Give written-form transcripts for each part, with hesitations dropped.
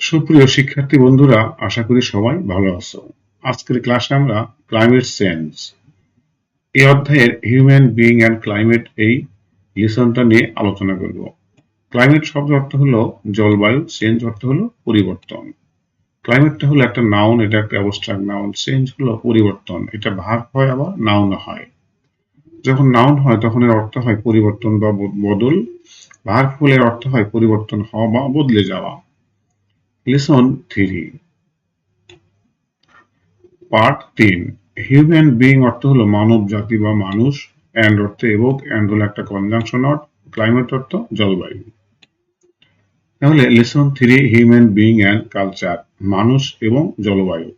সুপ্রিয় শিক্ষার্থী বন্ধুরা, আশা করি সবাই ভালো আছো। আজকের ক্লাসে আমরা ক্লাইমেট চেঞ্জ এই অধ্যায়ের হিউম্যান বিইং অ্যান্ড ক্লাইমেট এই লিসনটা নিয়ে আলোচনা করব। ক্লাইমেট শব্দ অর্থ হলো জলবায়ু, চেঞ্জ অর্থ হলো পরিবর্তন। ক্লাইমেটটা হলো একটা নাউন, এটা একটা অ্যাবস্ট্রাক্ট নাউন। চেঞ্জ হলো পরিবর্তন, এটা ভার্ব হয় আবার নাউন হয়। যখন নাউন হয় তখন এর অর্থ হয় পরিবর্তন বা বদল। ভার্ব হলে এর অর্থ হয় পরিবর্তন হওয়া বা বদলে যাওয়া। Listen 3, part 3। হিউম্যান বিইং অর্থ হলো মানব জাতি বা মানুষ। অ্যান্ড অর্থে এবং, অ্যান্ড হলো একটা কনজাংশন অর্থ। ক্লাইমেট অর্থ জলবায়ু। তাহলে lesson 3, human being and culture, মানুষ এবং জলবায়ু।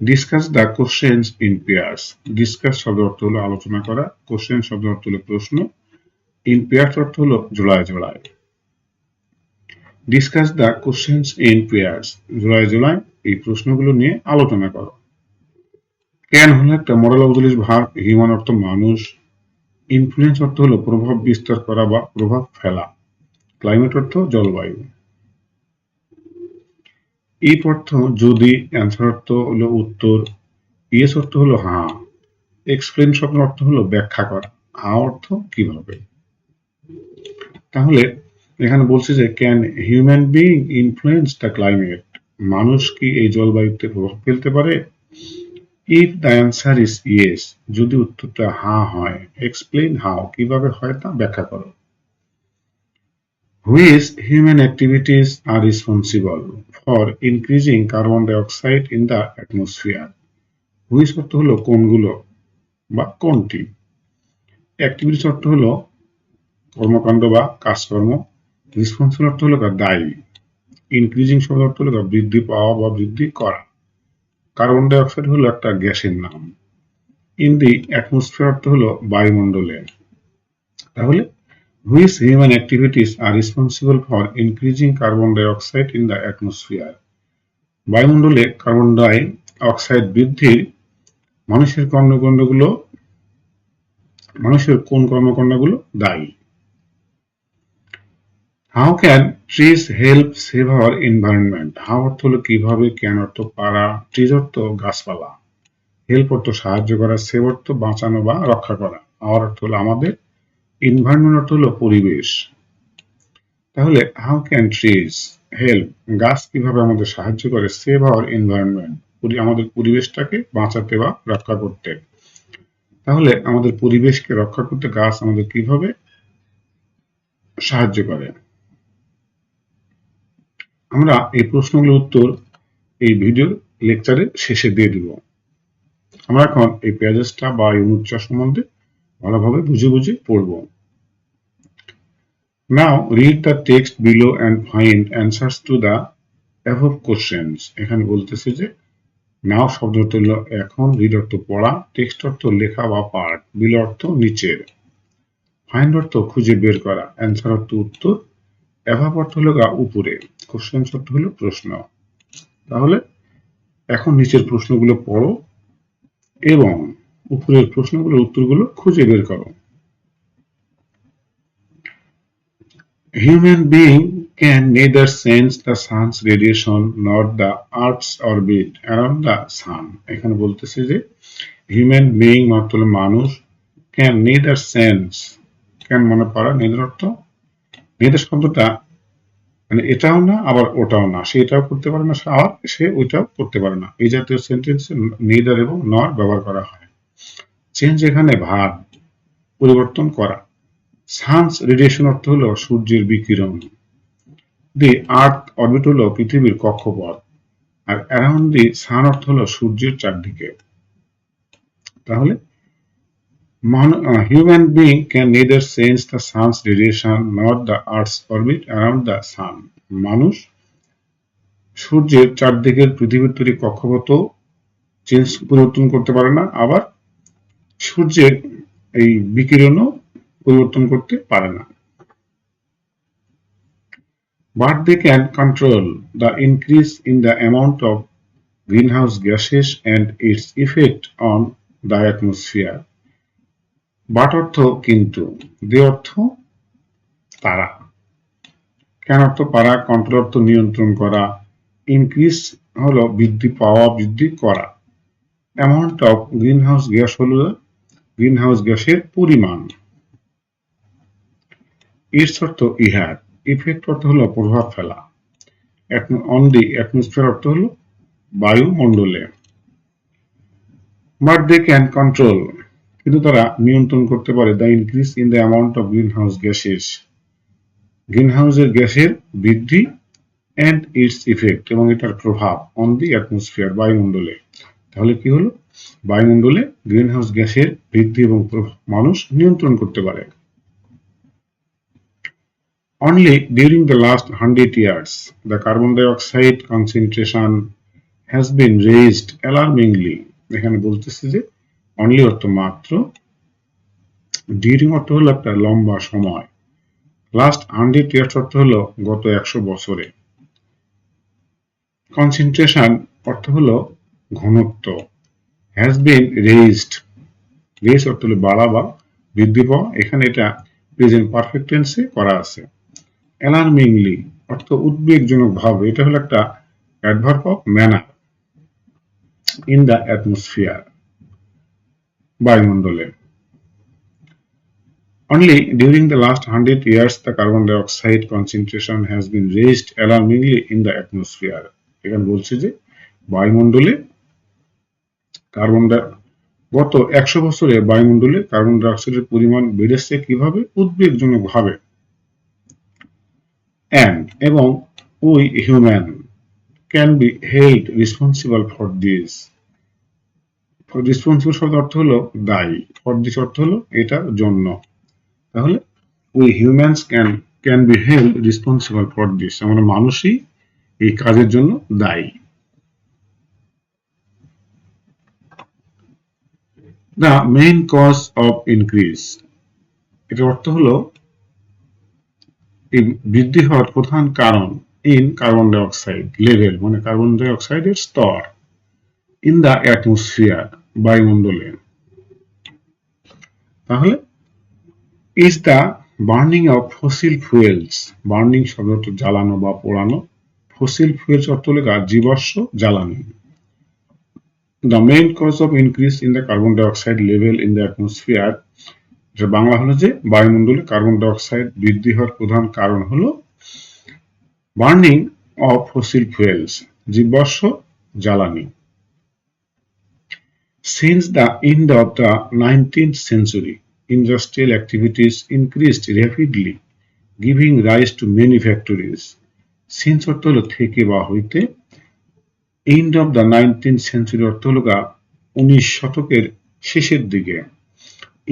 Discuss the questions in pairs. Discuss শব্দ অর্থ হলো আলোচনা করা, কোশ্চেন শব্দ অর্থ হলো প্রশ্ন, ইন পেয়ার্স অর্থ হলো জোড়ায় জোড়ায়। Discuss the questions in pairs, জোড়ায় জোড়ায় এই প্রশ্নগুলো নিয়ে আলোচনা করো। ক্যান হলো একটা মডেল অবজলিস ভার্ব, হিউম্যান অর্থ মানুষ, ইনফ্লুয়েন্স অর্থ হলো প্রভাব বিস্তার করা বা প্রভাব ফেলা, ক্লাইমেট অর্থ জলবায়ু। ইফ অর্থ যদি, অ্যান্সার অর্থ হলো উত্তর, ইয়েস অর্থ হলো হ্যাঁ, এক্সপ্লেন শব্দ অর্থ হলো ব্যাখ্যা করা, হাউ অর্থ কিভাবে। তাহলে এখানে বলছে যে can human being influence the climate, মানুষ কি এই জলবায়ুতে প্রভাব ফেলতে পারে? If the answer is yes, যদি উত্তরটা হ্যাঁ হয়, এক্সপ্লেন হাউ, কিভাবে হয় তা ব্যাখ্যা করো। Which human activities are responsible for increasing carbon dioxide in the atmosphere? Which অর্থ হলো কোনগুলো বা কোনটি। অ্যাক্টিভিটিস অর্থ হলো কর্মকাণ্ড বা কাজকর্ম। রেসপন্সিবল অর্থ হলো দায়ী। ইনক্রিজিং শব্দ অর্থ হলো বৃদ্ধি পাওয়া বা বৃদ্ধি করা। কার্বন ডাই অক্সাইড হলো একটা গ্যাসের নাম। ইন দি অ্যাটমসফিয়ার অর্থ হলো বায়ুমণ্ডলে। তাহলে which human activities are responsible for increasing carbon dioxide in the atmosphere? বায়ুমণ্ডলে কার্বন ডাই অক্সাইড বৃদ্ধির মানুষের কোন কর্মকাণ্ডগুলো দায়ী? How can trees help save our environment? How অর্থ হলো কিভাবে, ক্যান অর্থ পারা, ট্রিজ অর্থ গাছপালা, হেল্প অর্থ সাহায্য করা, সেভ অর্থ বাঁচানো বা রক্ষা করা, আওয়ার অর্থ হলো আমাদের, এনভায়রনমেন্ট অর্থ হলো পরিবেশ। তাহলে হাউ ক্যান ট্রিজ হেল্প, গাছ কিভাবে আমাদের সাহায্য করে, সেভ আওয়ার এনভায়রনমেন্ট, আমাদের পরিবেশটাকে বাঁচাতে বা রক্ষা করতে। তাহলে আমাদের পরিবেশকে রক্ষা করতে গাছ আমাদের কিভাবে সাহায্য করে। আমরা এই প্রশ্নগুলোর উত্তর এই ভিডিও লেকচারের শেষে দিয়ে দিব। আমরা এখন এই প্যাসেজটা বা ইউনিটটা সম্বন্ধে ভালোভাবে বুঝে বুঝে পড়ব। Now read the text below and find answers to the above questions. এখানে বলতেছে যে নাও শব্দ অর্থ হলো এখন, রিড অর্থ পড়া, টেক্সট অর্থ লেখা বা পাঠ, বিলো অর্থ নিচের, ফাইন্ড অর্থ খুঁজে বের করা, অ্যান্সার অর্থ উত্তর, অ্যাভাব অর্থ হলো উপরে, কোশ্চেন অর্থ হলো প্রশ্ন। তাহলে এখন নিচের প্রশ্নগুলো পড়ো এবং উপরের প্রশ্নগুলোর উত্তরগুলো খুঁজে বের করো। Human being can neither sense the sun's radiation nor the earth's orbit around the sun. এখানে বলতেছে যে হিউম্যান বিইং অর্থ হলো মানুষ, ক্যান নেদার সেন্স, ক্যান মনে পড়া, নেদার অর্থ, নেদার শব্দটা মানে এটাও না আবার ওটাও না, সে এটাও করতে পারে না আর সে ওইটাও করতে পারে না, এই জাতীয় সেন্টেন্সে নেদার এবং নর ব্যবহার করা হয়। চেঞ্জ এখানে ভার্ব, পরিবর্তন করা। সানস রেডিয়েশন অর্থ হলো সূর্যের বিকিরণ। দি আর্থ অরবিট হলো পৃথিবীর কক্ষপথ। আর অ্যারাউন্ড দি সান অর্থ হলো সূর্যের চারদিকে। তাহলে human being can neither sense the sun's radiation nor the earth's orbit around the sun. মানুষ সূর্যের চারদিকের পৃথিবীর তৈরি কক্ষপথ পরিবর্তন করতে পারে না, আবার সূর্যের এই বিকিরণও পরিবর্তন করতে পারে না। But they can control the increase in the amount of greenhouse gases and its effect on the atmosphere. But অর্থ কিন্তু, দে অর্থ তারা, ক্যান অর্থ পারা, কন্ট্রোল অর্থ নিয়ন্ত্রণ করা, ইনক্রিজ হলো বৃদ্ধি পাওয়া, বৃদ্ধি করা। অ্যামাউন্ট অফ গ্রিনহাউস গ্যাস হলো গ্রিনহাউস গ্যাসের পরিমাণ। ইটস অর্থ ইহার, ইফেক্ট অর্থ হলো প্রভাব ফেলা, অন দি অ্যাটমসফিয়ার অর্থ হলো বায়ুমণ্ডলে। বাট দে ক্যান কন্ট্রোল, কিন্তু তারা নিয়ন্ত্রণ করতে পারে the increase in the amount of greenhouse gases, গ্রিনহাউসের গ্যাসের বৃদ্ধি, অ্যান্ড ইটস ইফেক্ট এবং এটার প্রভাব, অন দি অ্যাটমসফিয়ার বায়ুমণ্ডলে। তাহলে কি হলো, বায়ুমণ্ডলে গ্রিনহাউস গ্যাসের বৃদ্ধি এবং প্রভাব মানুষ নিয়ন্ত্রণ করতে পারে। Only during the last 100 years, the carbon dioxide concentration has been raised alarmingly. এখানে বলতেছে যে অনলি অর্থ মাত্র, ডিউরিং অর্থ হলো একটা লম্বা সময়, লাস্ট 100 ইয়ার্স অর্থ হলো গত 100 বছরে, কনসেন্ট্রেশন অর্থ হলো ঘনত্ব, হ্যাজ বিন রেইজড, রেজ অর্থ হলো বাড়া বা বৃদ্ধি পাওয়া, এখানে এটা প্রেজেন্ট পারফেক্ট টেন্সে করা আছে। অ্যালার্মিংলি অর্থ উদ্বেগজনক ভাবে, এটা হলো একটা adverb of manner, in the atmosphere বায়ুমণ্ডলে। Only during the last 100 years the carbon dioxide concentration has been raised alarmingly in the atmosphere. এখানে বলছে যে বায়ুমণ্ডলে কার্বন গত 100 বছরে বায়ুমণ্ডলে কার্বন ডাই অক্সাইডের পরিমাণ বেড়েছে কিভাবে, উদ্বেগজনক ভাবে। and এবং we human can be held responsible for this. Responsible শব্দ অর্থ হলো দায়ী, ফর দিস অর্থ হলো এটার জন্য। তাহলে we humans can be held responsible for this, আমরা মানুষই এই কাজের জন্য দায়ী। The main cause of increase, এটার অর্থ হলো এই বৃদ্ধি হওয়ার প্রধান কারণ, in carbon die oxide level মানে কার্বন ডাই অক্সাইডের স্তর, ইন দ্য অ্যাটমসফিয়ার বায়ুমণ্ডলে। তাহলে is the burning of fossil fuels, burning শব্দটি জ্বালানো বা পোড়ানো, ফসিল ফুয়েলস অর্থ হলো জীবাশ্ম জ্বালানি। The main cause of increase in the carbon die oxide level in the atmosphere, এটা বাংলা হলো যে বায়ুমণ্ডলে কার্বন ডাই অক্সাইড বৃদ্ধি হওয়ার প্রধান কারণ হলো বার্নিং অফ ফসিল ফুয়েলস, জীবাশ্ম জ্বালানি। Since the end of the 19th century, industrial activities increased rapidly, giving rise to many factories. Since অর্থ হলো থেকে বা হইতে, end of the 19th century অর্থ হলো 19 শতকের শেষের দিকে,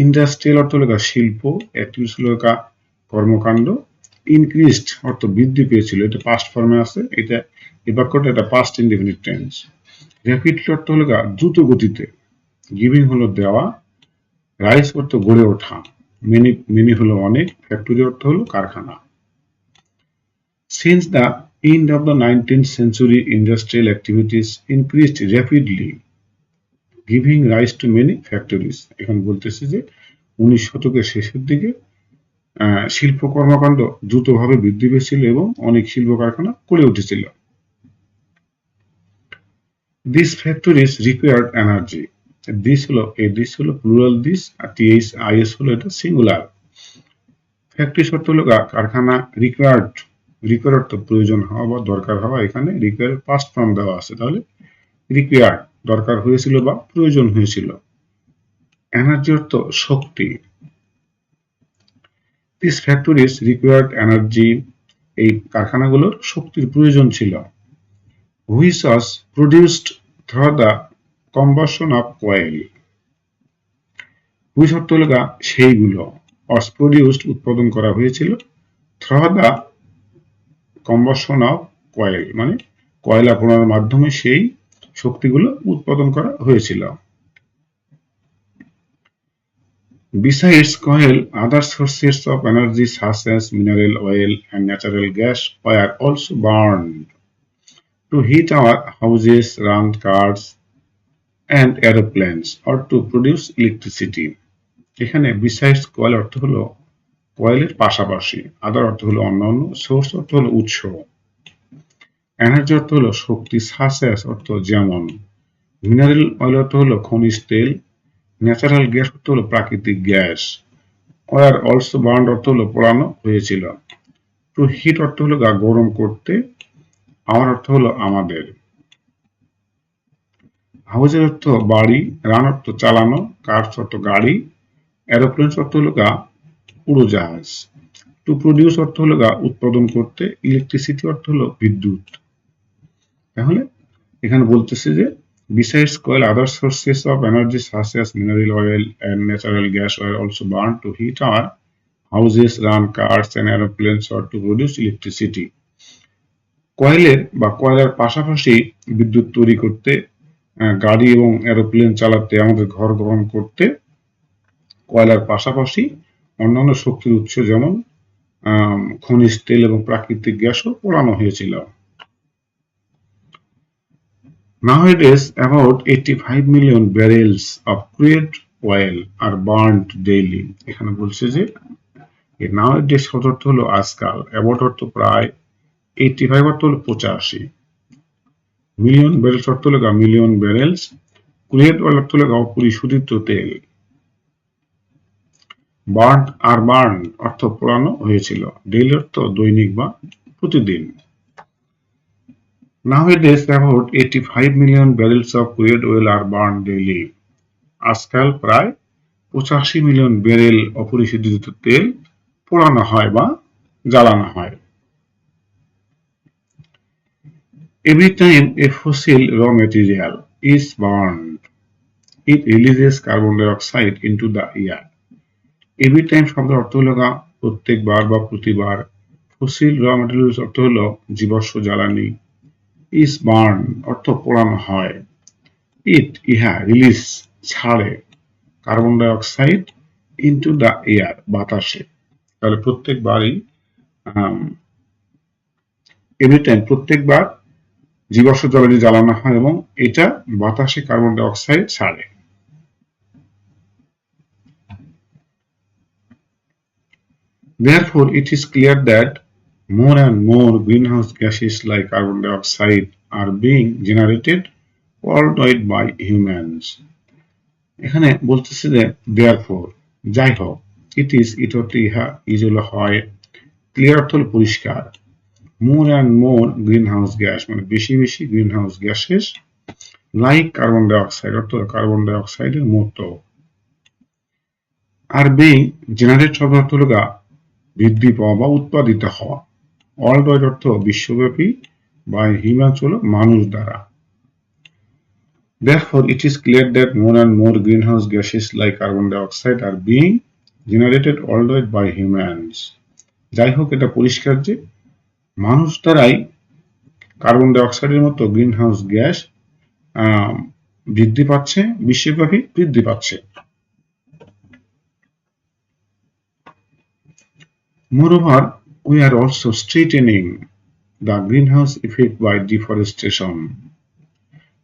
ইন্ডাস্ট্রিয়াল অর্থ হলো শিল্প, অ্যাক্টিভিটিস হলো কর্মকাণ্ড, ইনক্রিজড অর্থ বৃদ্ধি পেয়েছিল, এটা পাস্ট ফর্মে আছে, এটা এই বাক্যটা এটা পাস্ট ইনডেফিনিট টেন্স। র্যাপিডলি অর্থ হলো দ্রুত গতিতে, গিভিং হলো দেওয়া, রাইস অর্থ গড়ে ওঠা, মেনি মেনি হলো অনেক, ফ্যাক্টরি অর্থ হলো কারখানা। Since the end of the 19th century, industrial activities increased rapidly, giving rise to many factories. এখন বলতেছে যে 19 শতকের শেষের দিকে শিল্প কর্মকাণ্ড দ্রুতভাবে বৃদ্ধি পেয়েছিল এবং অনেক শিল্প কারখানা গড়ে উঠেছিল। These factories required energy. This plural প্লুরাল দিস, আর টিএইচ আইএস হলো এটা সিঙ্গুলার। ফ্যাক্টরি শর্ত হলো কারখানা, রিকোয়ার্ড অর্থ প্রয়োজন হওয়া বা দরকার হওয়া, এখানে রিকোয়ার্ড পাস্ট ফর্ম দেওয়া আছে, তাহলে রিকোয়ার্ড দরকার হয়েছিল বা প্রয়োজন হয়েছিল। এনার্জি অর্থ শক্তি, দিস ফ্যাক্টরিজ রিকোয়ার্ড এনার্জি, এই কারখানাগুলোর শক্তির প্রয়োজন ছিল। Which was produced through the combustion of coil, which অর্থ হলো সেইগুলো, ওয়াজ প্রডিউসড উৎপাদন করা হয়েছিল, through the combustion of coil মানে কয়লা পোড়ানোর মাধ্যমে সেই শক্তিগুলো উৎপাদন করা হয়েছিল। Besides coal, other sources of energy such as mineral oil and natural gas were also burned to heat our houses, run cars and aeroplanes or to produce electricity. এখানে besides coal অর্থ হলো কয়েলের পাশাপাশি, আদার অর্থ হলো অন্যান্য, সোর্স অর্থ হলো উৎস, এনার্জি অর্থ হলো শক্তি, সাসেস অর্থ যেমন, মিনারেল অয়েল অর্থ হলো খনিজ তেল, ন্যাচারাল গ্যাস অর্থ হলো প্রাকৃতিক গ্যাস, ওয়ার অলসো বার্ন অর্থ হলো পোড়ানো হয়েছিল, টু হিট অর্থ হলো গরম করতে, আমার অর্থ হলো আমাদের, হাউজের অর্থ বাড়ি, রান অর্থ চালানো, কার্স অর্থ গাড়ি, এরোপ্লেন অর্থ হলো উড়োজাহাজ, টু প্রডিউস অর্থ হলো উৎপাদন করতে, ইলেকট্রিসিটি অর্থ হলো বিদ্যুৎ। তাহলে এখানে বলতেছে যে besides coal other sources of energy such as mineral oil and natural gas were also burned to heat our houses, run cars and aeroplanes or to produce electricity. কয়লের বা কয়লার পাশাপাশি বিদ্যুৎ তৈরি করতে, গাড়ি এবং এরোপ্লেন চালাতে, আমাদের ঘর গরম করতে কয়লার পাশাপাশি অন্যান্য শক্তির উৎস যেমন খনিজ তেল এবং প্রাকৃতিক গ্যাসও পোড়ানো হয়েছিল। Nowadays, about 85 million barrels of crude oil are burnt daily. এখানে বলছে যে nowadays শব্দ অর্থ হলো আজকাল, about অর্থ প্রায়, 85 অর্থ হলো 85, মিলিয়ন ব্যারেলস অর্থ হলো মিলিয়ন ব্যারেলস, ক্রুড অয়েল অর্থ হলো অপরিশোধিত তেল, বার্ন আর বার্ন অর্থ পোড়ানো হয়েছিল, ডেইলি অর্থ দৈনিক বা প্রতিদিন। Nowadays, about 85 million barrels of crude oil are burned daily. আজকাল প্রায় 85 মিলিয়ন ব্যারেল অপরিশোধিত তেল পোড়ানো হয় বা জ্বালানো হয়। Every time a fossil raw material is burned, it releases carbon dioxide into the air. Every time শব্দের অর্থ হলো প্রত্যেকবার বা প্রতিবার, ফসিল র ম্যাটেরিয়ালস অর্থ হলো জীবাশ্ম জ্বালানি, is burn অর্থ পোড়ানো হয়, ইহা রিলিজ ছাড়ে, carbon die oxide into the air বাতাসে। তাহলে প্রত্যেকবারই এভরি টাইম প্রত্যেকবার জীবাশ্ম জ্বালানি জ্বালানো হয় এবং এটা বাতাসে কার্বন ডাই অক্সাইড ছাড়ে। Therefore, it is clear that more and more greenhouse gases like carbon dioxide are being generated worldwide by humans. এখানে বলতেছে যে therefore, যাই হোক, ইট অর্থ ইহা, ইজ হলো হয়, ক্লিয়ার অর্থ হলো পরিষ্কার, more and more greenhouse gas মানে বেশি বেশি greenhouse gases, like carbon die oxide অর্থ কার্বন ডাই অক্সাইডের মতো, আর বিং জেনারেট শব্দ অর্থ হলো বৃদ্ধি পাওয়া বা উৎপাদিত হওয়া, ওয়ার্ল্ড ওয়াইড অর্থ বিশ্বব্যাপী, বা হিউম্যানস হলো মানুষ দ্বারা। Therefore, it is clear that more and more greenhouse gases like carbon dioxide are being generated worldwide by humans. যাই হোক, এটা পরিষ্কার যে মানুষ দ্বারাই কার্বন ডাই অক্সাইডের মতো গ্রিনহাউস গ্যাস বৃদ্ধি পাচ্ছে, বিশ্বব্যাপী বৃদ্ধি পাচ্ছে। Moreover, we are also straightening the greenhouse effect by deforestation,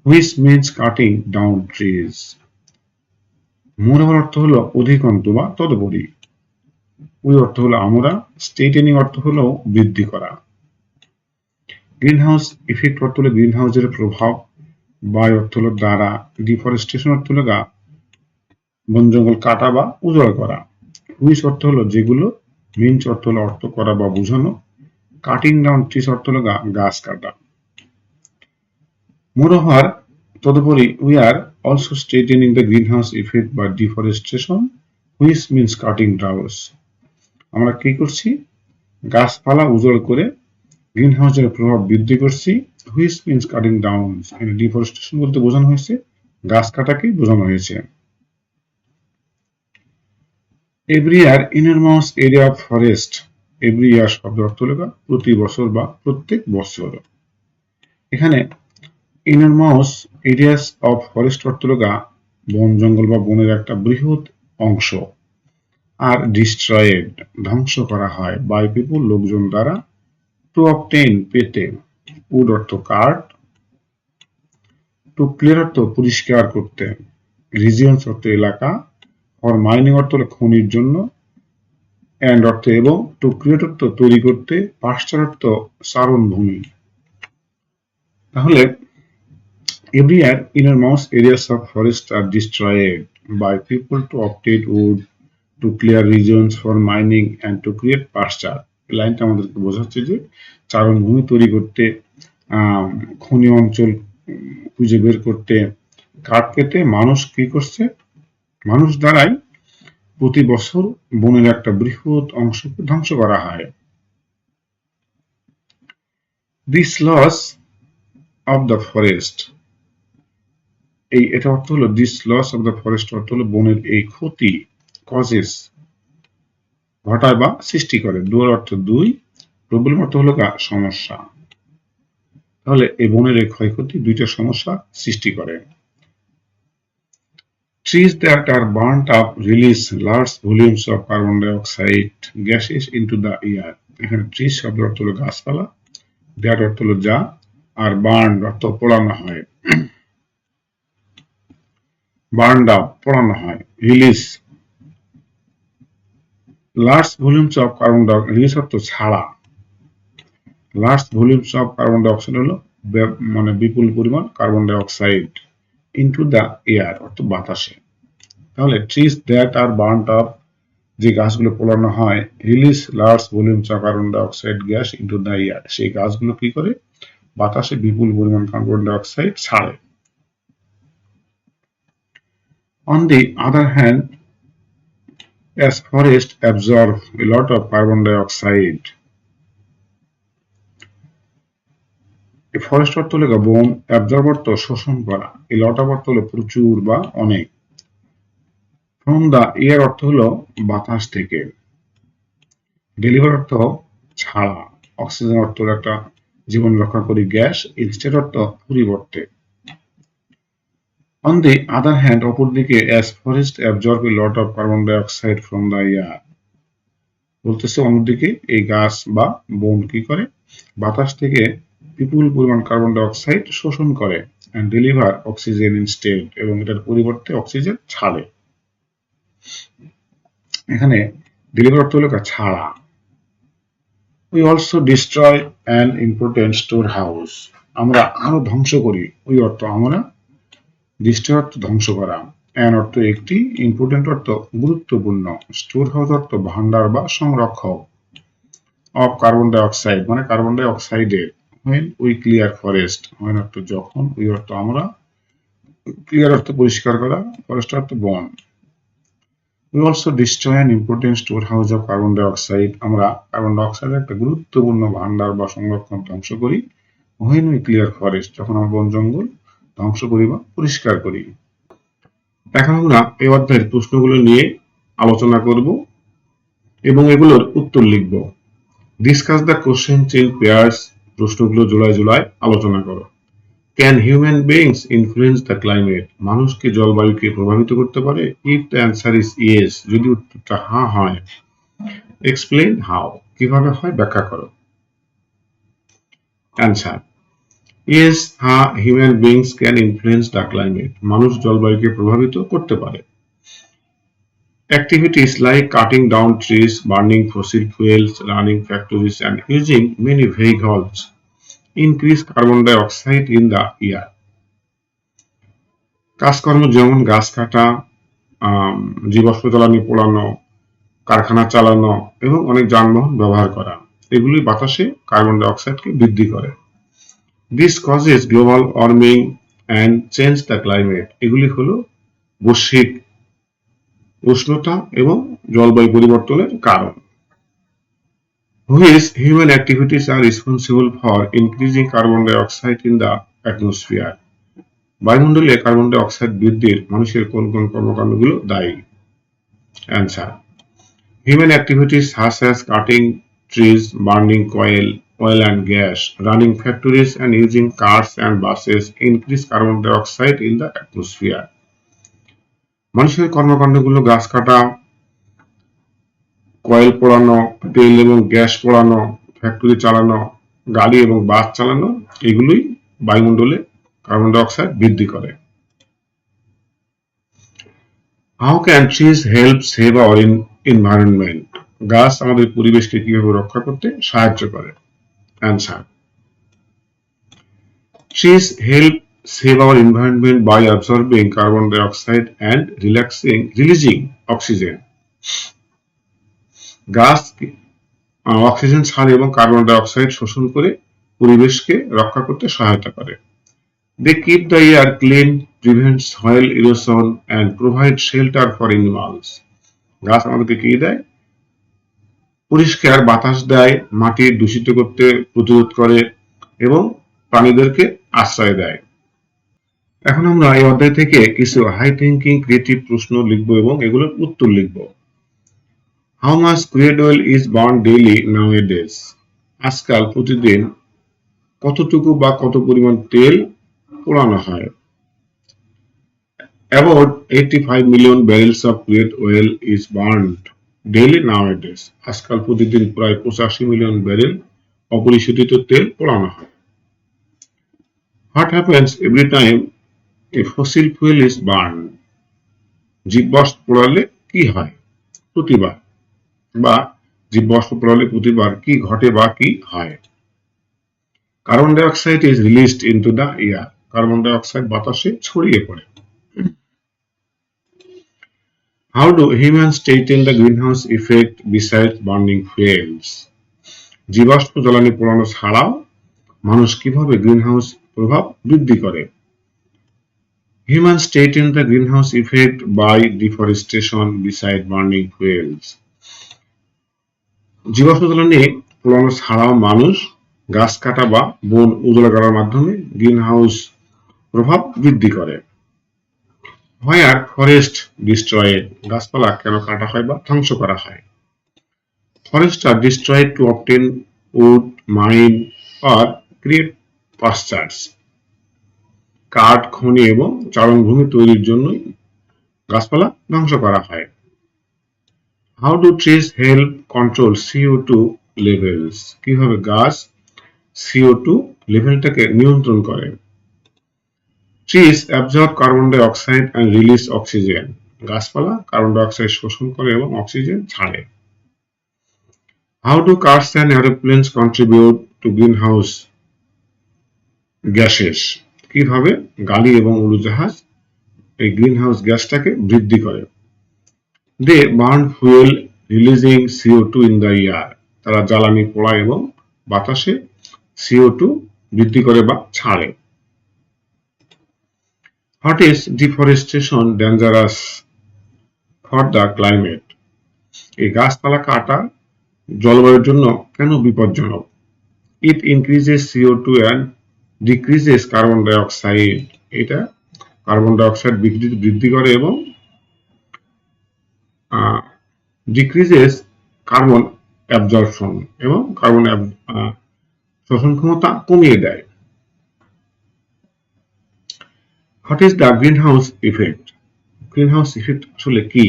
which means cutting down trees. Moreover অর্থ হলো অধিকন্তু বা তদুপরি, we অর্থ হলো আমরা, straightening অর্থ হলো বৃদ্ধি করা, গ্রিনহাউস ইফেক্ট অর্থ হলো গ্রিনহাউসের প্রভাব, বাই অর্থ হলো দ্বারা, ডিফরেস্টেশন অর্থ হলো বন জঙ্গল কাটা বা উজাড় করা, হুইচ অর্থ হলো যেগুলো, মিনস অর্থ হলো অর্থ করা বা বোঝানো, কাটিং ডাউন ট্রিস অর্থ হলো গাছ কাটা। মোরওভার তদুপরি, we are also straightening the greenhouse effect বা ডিফরেস্টেশন, হুইচ মিনস কাটিং ডাউস, আমরা কি করছি, গাছপালা উজাড় করে গ্রিনহাউসের প্রভাব বৃদ্ধি করছি, which means cutting down, deforestation বলতে বোঝানো হয়েছে গাছ কাটাকেই বোঝানো হয়েছে। Every year ইনরমাস area of forest, every year শব্দ অর্থ হলো প্রতি বছর বা প্রত্যেক বছর। এখানে ইনরমাস এরিয়াস অফ ফরেস্ট অর্থ হলো বন জঙ্গল বা বনের একটা বৃহৎ অংশ, আর ডিস্ট্রয়েড ধ্বংস করা হয়, বাই পিপুল লোকজন দ্বারা, টু অবটেইন পেতে, উড অর্থ কাঠ, টু ক্লিয়ার অর্থ পরিষ্কার করতে, রিজিয়ন্স অর্থ এলাকা, ফর মাইনিং অর্থ হলো খনির জন্য, অ্যান্ড অর্থ এবং, টু ক্রিয়েট অর্থ তৈরি করতে, পাস্টার অর্থ চারণভূমি। তাহলে every year enormous areas of forest are destroyed by people to obtain wood, to clear regions for mining and to create pasture. এই লাইনটা আমাদেরকে বোঝাচ্ছে যে চারণভূমি তৈরি করতে, খনি অঞ্চল খুঁজে বের করতে, কাঠ কেটে মানুষ কি করছে, মানুষ দ্বারাই প্রতি বছর বনের একটা বৃহৎ অংশকে ধ্বংস করা হয়। This loss of the forest, এটা অর্থ হলো this loss of the forest অর্থ হলো বনের এই ক্ষতি, কজেস ঘটায় বা সৃষ্টি করে, ডুয়ার অর্থ দুই, প্রবলেম অর্থ হলো সমস্যা। তাহলে এই বনের এই ক্ষয়ক্ষতি দুইটা সমস্যা সৃষ্টি করে। Trees that are burnt up release large volumes of carbon dioxide gases into the air. এখানে ট্রিজ শব্দ অর্থ হলো গাছপালা, দ্যাট অর্থ হলো যা, আর বার্ন অর্থ পোড়ানো হয়, বার্নড আপ পোড়ানো হয়, release large volumes of carbon dioxide, release অর্থ ছাড়া, large volumes of carbon dioxide হলো মানে বিপুল পরিমাণ carbon dioxide, into the air অর্থ বাতাসে। তাহলে trees that R burned up, যে গাছগুলো পোড়ানো হয়, release large volumes of carbon dioxide gas into the air, সেই গাছগুলো কি করে, বাতাসে বিপুল পরিমাণ কার্বন ডাইঅক্সাইড ছাড়ে। On the other hand, as forests absorb a lot of carbon dioxide, forest অর্থ হলো বন, অ্যাবজর্ব অর্থ শোষণ করা, এ লট অফ অর্থ হলো প্রচুর বা অনেক, ফ্রম দা এয়ার অর্থ হলো বাতাস থেকে, ডেলিভার অর্থ ছাড়া, অক্সিজেন অর্থ একটা জীবন রক্ষাকারী গ্যাস, ইনস্টেড অর্থ পরিবর্তে। On the other hand, অপরদিকে, as forest absorb a lot of carbon dioxide from the air, বলতেছে অন্যদিকে এই গাছ বা বন কি করে, বাতাস থেকে বিপুল পরিমাণ কার্বন ডাইঅক্সাইড শোষণ করে, and deliver oxygen instead, এবং এটার পরিবর্তে অক্সিজেন ছাড়ে। এখানে ডেলিভার অর্থ হলো ছাড়া। We also destroy an important storehouse, আমরা আরো ধ্বংস করি, ওই অর্থ আমরা, ডিস্ট্রয় অর্থ ধ্বংস করা, অ্যান অর্থ একটি, ইম্পর্টেন্ট অর্থ গুরুত্বপূর্ণ, স্টোর হাউস অর্থ ভান্ডার বা সংরক্ষক, অফ কার্বন ডাইঅক্সাইড মানে carbon ডাইঅক্সাইডের, when we clear forest, when অর্থ যখন, we অর্থ আমরা, ক্লিয়ার অর্থ পরিষ্কার করা, ফরেস্ট অর্থ বন। We also destroy an important storehouse of carbon dioxide, আমরা কার্বন ডাইঅক্সাইডের একটা গুরুত্বপূর্ণ ভান্ডার বা সংরক্ষণ ধ্বংস করি, when we clear forest, যখন আমরা বন জঙ্গল ধ্বংস করি বা পরিষ্কার করি। এখন আমরা এই অধ্যায়ের প্রশ্নগুলো নিয়ে আলোচনা করব এবং এগুলোর উত্তর লিখব। Discuss the question in pairs, প্রশ্নগুলো জোড়ায় জোড়ায় আলোচনা করো। Can human beings influence the climate, মানুষ কি জলবায়ুকে প্রভাবিত করতে পারে? If the answer is yes, যদি উত্তরটা হ্যাঁ হয়, এক্সপ্লেইন হাউ, কিভাবে হয় ব্যাখ্যা করো। অ্যান্সার, ইয়েস, হ্যাঁ, human beings can influence the climate, মানুষ জলবায়ুকে প্রভাবিত করতে পারে। Activities like cutting down trees, burning fossil fuels, running factories, and using many vehicles increase carbon dioxide in the air. কাজকর্ম যেমন গাছ কাটা, জীবাশ্ম জ্বালানি পোড়ানো, কারখানা চালানো এবং অনেক যানবাহন ব্যবহার করা, এগুলি বাতাসে কার্বন ডাইঅক্সাইডকে বৃদ্ধি করে। This causes global warming and change the climate, এগুলি হলো বৈশ্বিক উষ্ণতা এবং জলবায়ু পরিবর্তনের কারণ। Which human activities are responsible for increasing carbon dioxide in the atmosphere? বায়ুমণ্ডলে কার্বন ডাই অক্সাইড বৃদ্ধির মানুষের কোন কোন কর্মকাণ্ডগুলো দায়ী? Answer, human activities such as cutting trees, burning oil and gas, running factories, and using cars and buses increase carbon dioxide in the atmosphere. মানুষের কর্মকাণ্ডগুলো গাছ কাটা, coil পোড়ানো, তেল এবং গ্যাস পোড়ানো, ফ্যাক্টরি চালানো, গাড়ি এবং বাস চালানো, এগুলোই বায়ুমণ্ডলে কার্বন ডাই অক্সাইড বৃদ্ধি করে। How can trees help save our environment? গাছ আমাদের পরিবেশকে কিভাবে রক্ষা করতে সাহায্য করে? Answer: trees help save our environment by absorbing carbon dioxide and releasing oxygen. গাছ অক্সিজেন ছাড়ে এবং কার্বন ডাই অক্সাইড শোষণ করে পরিবেশকে রক্ষা করতে সহায়তা করে। They keep the air clean, prevent soil erosion and provide shelter for animals. গাছ আমাদেরকে কি দেয়? পরিষ্কার বাতাস দেয়, মাটি দূষিত করতে প্রতিরোধ করে এবং প্রাণীদেরকে আশ্রয় দেয়। এখন আমরা এই অধ্যায় থেকে কিছু হাই থিঙ্কিং ক্রিয়েটিভ প্রশ্ন লিখব এবং এগুলোর উত্তর লিখব। How much crude oil is burned daily nowadays? আজকাল প্রতিদিন কতটুকু বা কত পরিমাণ তেল পোড়ানো হয়? About 85 million barrels of crude oil is burned daily nowadays. আজকাল প্রতিদিন প্রায় 85 মিলিয়ন ব্যারেল অপরিশোধিত তেল পোড়ানো হয়। What happens every time a fossil fuel is burned? জীবাশ্ম পোড়ালে কি হয়? প্রতিবার বা জীবাশ্ম পোড়ালে প্রতিবার কি ঘটে বা কি হয়? কার্বন ডাই অক্সাইড is released into the air. Carbon die অক্সাইড বাতাসে ছড়িয়ে পড়ে। How do humans straighten the greenhouse effect besides burning fuels? জীবাশ্ম জ্বালানি পোড়ানো ছাড়াও মানুষ কিভাবে গ্রিনহাউস প্রভাব বৃদ্ধি করে? Humans straighten the greenhouse effect by deforestation beside burning fuels. জীবাশ্ম জ্বালানি পোড়ানো ছাড়াও মানুষ গাছ কাটা বা বন উজাড় করার মাধ্যমে গ্রিনহাউস প্রভাব বৃদ্ধি করে। Why are forests destroyed? গাছপালা কেন কাটা হয় বা ধ্বংস করা হয়? Forests are destroyed to obtain wood, mine or create pastures. কাঠ, খনি এবং চারণভূমি তৈরির জন্যই গাছপালা ধ্বংস করা হয়। How do trees help control CO2 levels? কিভাবে গাছ CO2 লেভেলটাকে নিয়ন্ত্রণ করে? Trees absorb carbon dioxide and release oxygen. গাছপালা কার্বন ডাই অক্সাইড শোষণ করে এবং অক্সিজেন ছাড়ে। How do cars and aeroplanes contribute to greenhouse gases? কিভাবে গাড়ি এবং উড়োজাহাজ এই গ্রিনহাউস গ্যাসটাকে বৃদ্ধি করে? They burn fuel releasing CO2 in the air. তারা জ্বালানি পোড়ায় এবং বাতাসে CO2 বৃদ্ধি করে বা ছাড়ে। What is deforestation dangerous for the climate? এই গাছপালা কাটা জলবায়ুর জন্য কেন বিপজ্জনক? It increases CO2 and decreases carbon dioxide. এটা কার্বন ডাই অক্সাইড বৃদ্ধি করে এবং decreases কার্বন অ্যাবজর্পশন এবং কার্বন শোষণ ক্ষমতা কমিয়ে দেয়। What is the greenhouse effect? Greenhouse effect আসলে কি?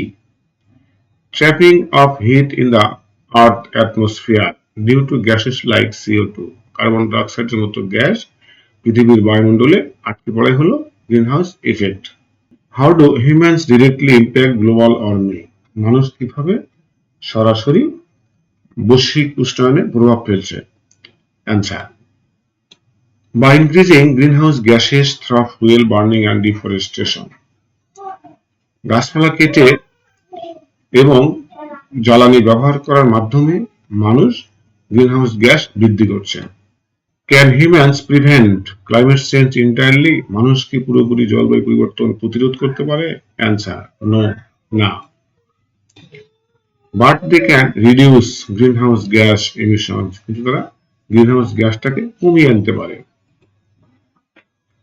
Trapping of heat in the earth atmosphere due to gases like CO2. Carbon ডাই অক্সাইডের মতো গ্যাস পৃথিবীর বায়ুমণ্ডলে আটকে পড়ে হলো greenhouse effect. How do humans directly impact global warming? মানুষ কিভাবে সরাসরি বৈশ্বিক উষ্ণায়নে প্রভাব ফেলছে? Answer: by increasing greenhouse gases through fuel burning and deforestation. গাছপালা কেটে এবং জ্বালানি ব্যবহার করার মাধ্যমে মানুষ গ্রিনহাউস গ্যাস বৃদ্ধি করছে। Can humans prevent climate change entirely? মানুষ কি পুরোপুরি জলবায়ু পরিবর্তন প্রতিরোধ করতে পারে? Answer: no, না। But they can reduce greenhouse gas emissions. কিন্তু তারা গ্রিনহাউস গ্যাসটাকে কমিয়ে আনতে পারে।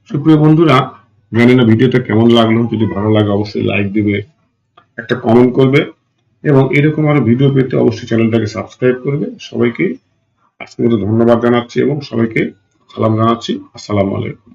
সুপ্রিয় বন্ধুরা, জানি না ভিডিওটা কেমন লাগলো। যদি ভালো লাগে অবশ্যই লাইক দিবে, একটা কমেন্ট করবে এবং এরকম আরো ভিডিও পেতে অবশ্যই চ্যানেলটাকে সাবস্ক্রাইব করবে। সবাইকে আজকের মতো ধন্যবাদ জানাচ্ছি এবং সবাইকে সালাম জানাচ্ছি। আসসালামু আলাইকুম।